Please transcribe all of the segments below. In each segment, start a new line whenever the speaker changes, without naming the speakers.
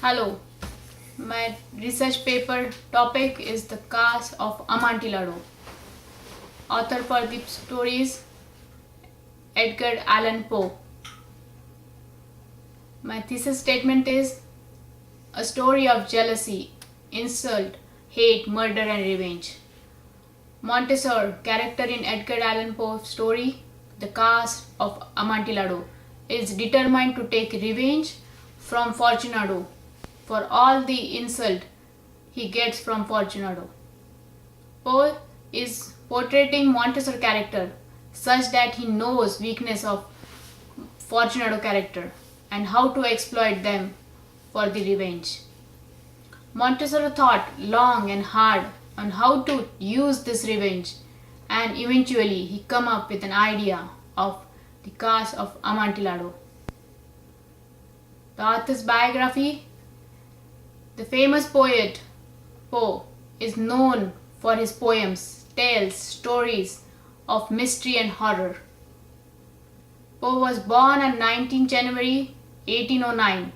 Hello, my research paper topic is the cast of Amontillado. Author for the stories Edgar Allan Poe. My thesis statement is a story of jealousy, insult, hate, murder, and revenge. Montessor, character in Edgar Allan Poe's story, The Cast of Amontillado, is determined to take revenge from Fortunato for all the insult he gets from Fortunato. Poe is portraying Montessor character such that he knows weakness of Fortunato character and how to exploit them for the revenge. Montessor thought long and hard on how to use this revenge, and eventually he come up with an idea of the cast of Amontillado. The author's biography. The famous poet Poe is known for his poems, tales, stories of mystery and horror. Poe was born on 19 January 1809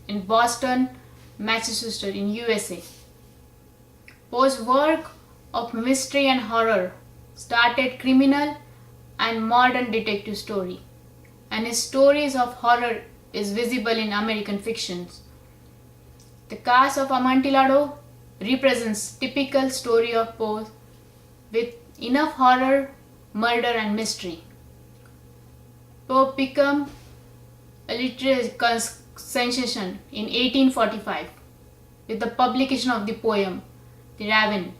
in Boston, Massachusetts in USA. Poe's work of mystery and horror started criminal and modern detective story, and his stories of horror is visible in American fictions. The Cast of Amontillado represents typical story of Poe with enough horror, murder and mystery. Poe became a literary sensation in 1845 with the publication of the poem The Raven.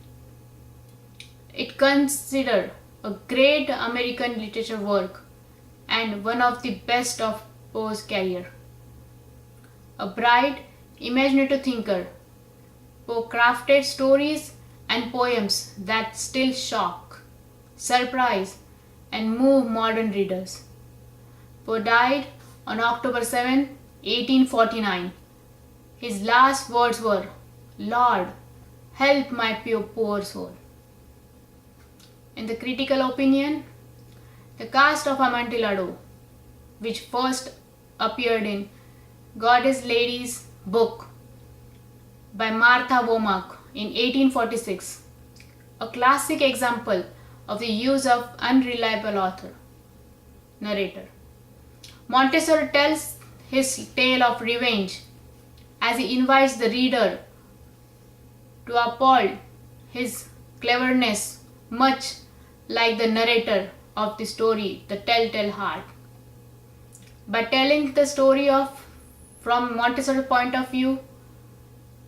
It considered a great American literature work and one of the best of Poe's career. A bright, imaginative thinker, Poe crafted stories and poems that still shock, surprise, and move modern readers. Poe died on October 7, 1849. His last words were, "Lord, help my poor soul." In the critical opinion, The Cast of Amontillado, which first appeared in Goddess Lady's book by Martha Womack in 1846, a classic example of the use of unreliable narrator. Montessor tells his tale of revenge as he invites the reader to applaud his cleverness, much like the narrator of the story The Telltale Heart. By telling the story from Montessor's point of view,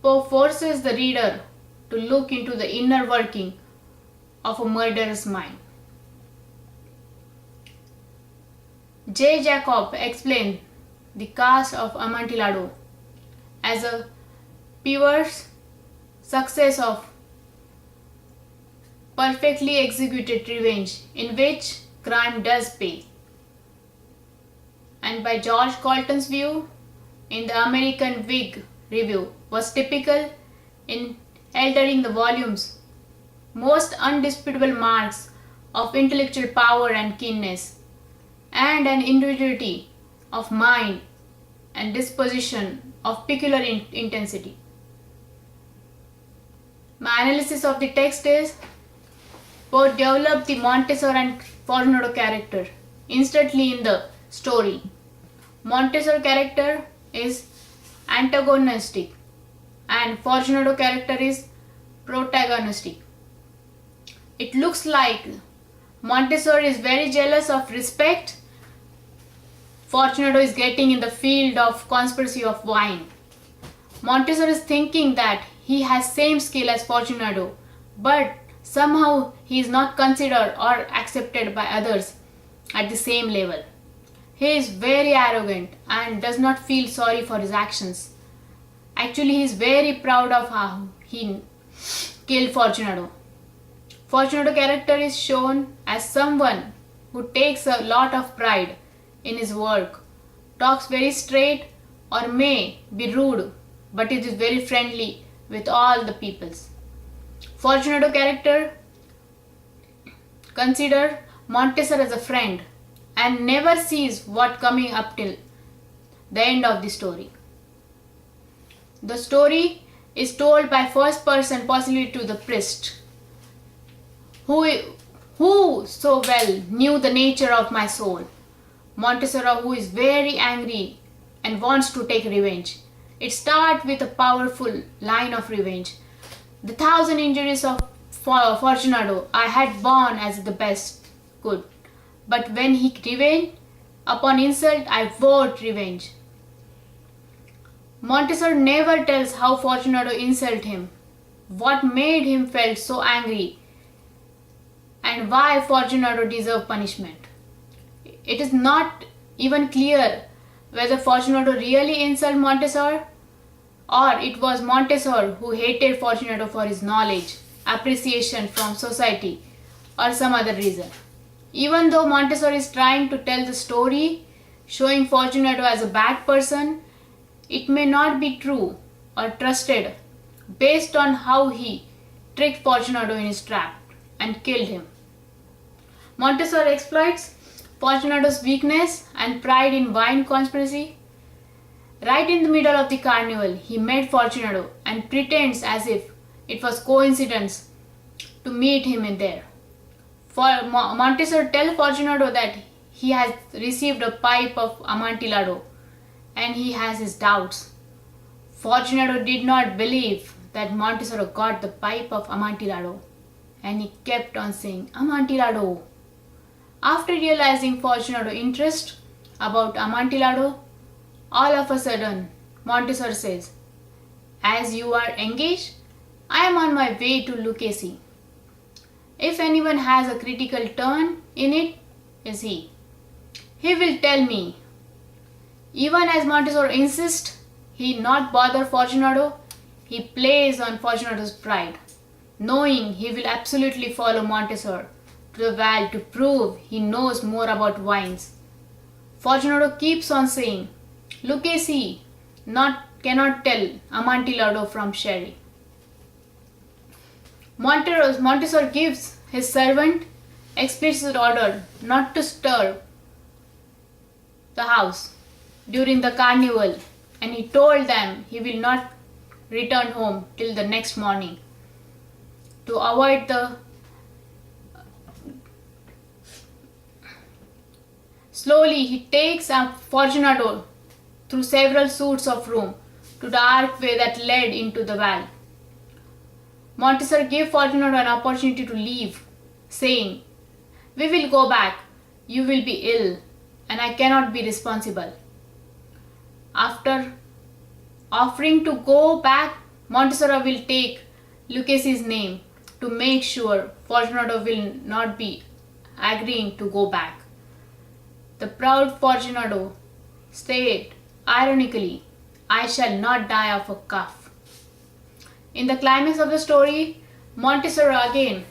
Poe forces the reader to look into the inner working of a murderous mind. J. Jacob explained The Cast of Amontillado as a perverse success of perfectly executed revenge in which crime does pay. And by George Colton's view, in the American Whig Review, was typical in altering the volume's most undisputable marks of intellectual power and keenness, and an individuality of mind and disposition of peculiar intensity. My analysis of the text is Poe developed the Montessor and Fortunato character instantly in the story. Montessor character is antagonistic and Fortunato character is protagonistic. It looks like Montessor is very jealous of respect. Fortunato is getting in the field of conspiracy of wine. Montessor is thinking that he has same skill as Fortunato, but somehow he is not considered or accepted by others at the same level. He is very arrogant and does not feel sorry for his actions. Actually, he is very proud of how he killed Fortunato. Fortunato character is shown as someone who takes a lot of pride in his work, talks very straight or may be rude, but it is very friendly with all the peoples. Fortunato character consider Montessor as a friend and never sees what coming up till the end of the story. The story is told by first person, possibly to the priest, who so well knew the nature of my soul. Montesoro, who is very angry and wants to take revenge. It starts with a powerful line of revenge. The 1,000 injuries of Fortunato I had borne as the best could, but when he revenged upon insult, I vowed revenge. Montesor never tells how Fortunato insulted him, what made him felt so angry, and why Fortunato deserved punishment. It is not even clear whether Fortunato really insulted Montesor, or it was Montesor who hated Fortunato for his knowledge, appreciation from society, or some other reason. Even though Montesor is trying to tell the story showing Fortunato as a bad person, it may not be true or trusted based on how he tricked Fortunato in his trap and killed him. Montesor exploits Fortunato's weakness and pride in wine conspiracy. Right in the middle of the carnival, he met Fortunato and pretends as if it was coincidence to meet him in there. Montesor tells Fortunato that he has received a pipe of Amontillado and he has his doubts. Fortunato did not believe that Montesor got the pipe of Amontillado, and he kept on saying Amontillado. After realizing Fortunato's interest about Amontillado, all of a sudden Montesor says, "As you are engaged, I am on my way to Lucchese. If anyone has a critical turn in it, is he. He will tell me." Even as Montesor insists he not bother Fortunato, he plays on Fortunato's pride, knowing he will absolutely follow Montesor to the well to prove he knows more about wines. Fortunato keeps on saying, Lucchese cannot tell Amontillado from sherry. Montesor gives his servant explicit order not to stir the house during the carnival, and he told them he will not return home till the next morning. To avoid the Slowly he takes up Fortunato through several suites of room to the archway that led into the well. Montesor gave Fortunato an opportunity to leave, saying, "We will go back. You will be ill, and I cannot be responsible." After offering to go back, Montesor will take Lucchese's name to make sure Fortunato will not be agreeing to go back. The proud Fortunato said ironically, "I shall not die of a cough." In the climax of the story, Montesor again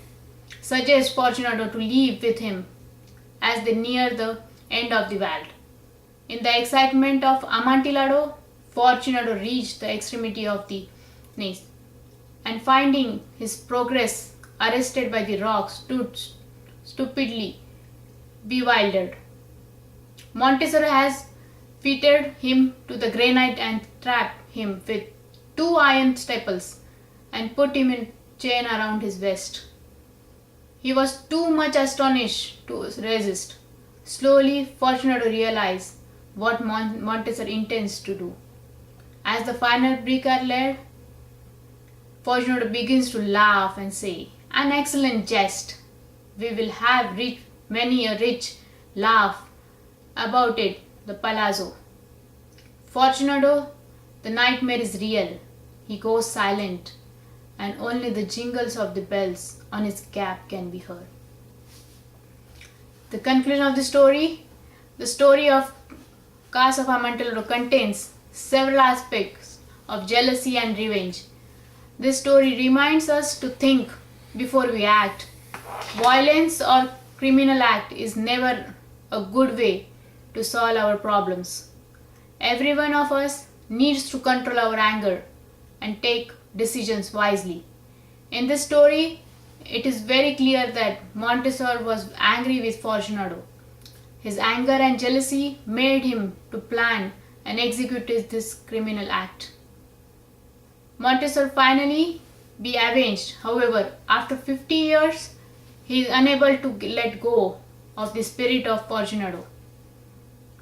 suggests Fortunato to leave with him as they near the end of the world. In the excitement of Amontillado, Fortunato reached the extremity of the nest, and finding his progress arrested by the rocks, stood stupidly bewildered. Montesor has fitted him to the granite and trapped him with 2 iron staples and put him in chain around his waist. He was too much astonished to resist. Slowly, Fortunato realized what Montesor intends to do. As the final brick are laid, Fortunato begins to laugh and say, "An excellent jest. We will have many a rich laugh about it, the palazzo." Fortunato, the nightmare is real. He goes silent, and only the jingles of the bells on his cap can be heard. The conclusion of the story of Curse of Amontillado contains several aspects of jealousy and revenge. This story reminds us to think before we act. Violence or criminal act is never a good way to solve our problems. Every one of us needs to control our anger and take decisions wisely. In this story, it is very clear that Montesor was angry with Fortunato. His anger and jealousy made him to plan and execute this criminal act. Montesor finally be avenged. However, after 50 years, he is unable to let go of the spirit of Fortunato.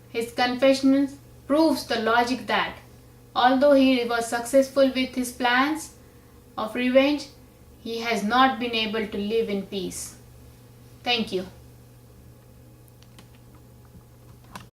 His confession proves the logic that, although he was successful with his plans of revenge, he has not been able to live in peace. Thank you.